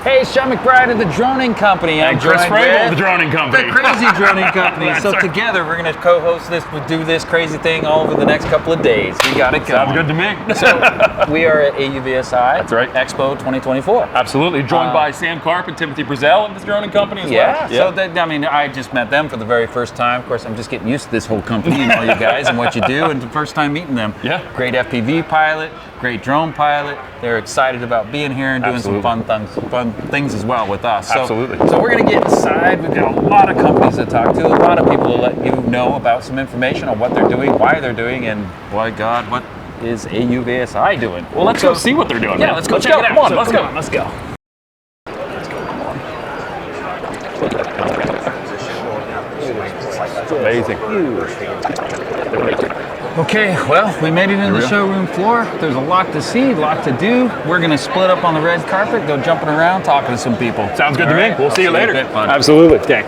Hey, it's Jon McBride of the Droning Company. And Chris Fravel of the Droning Company. The Crazy Droning Company. So right. together we're going to co-host this, do this crazy thing all over the next couple of days. We got it going. Sounds good to me. So we are at AUVSI That's right. Expo 2024. Absolutely. Joined by Sam Karp and Timothy Brazzel of the Droning Company as well. So I just met them for the very first time. Of course, I'm just getting used to this whole company and all you guys and what you do, and the first time meeting them. Yeah. Great FPV pilot, great drone pilot. They're excited about being here and doing some fun things as well with us. Absolutely. So we're going to get inside. We've got a lot of companies to talk to, a lot of people to let you know about some information on what they're doing, why they're doing, and boy, God, what is AUVSI doing? Well, let's go see what they're doing. Yeah, let's go check it out. Come on, let's go. Let's go. It's amazing. Okay, well, we made it in the showroom floor. There's a lot to see, a lot to do. We're going to split up on the red carpet, go jumping around, talking to some people. Sounds good to me. We'll see you later. Absolutely. Okay.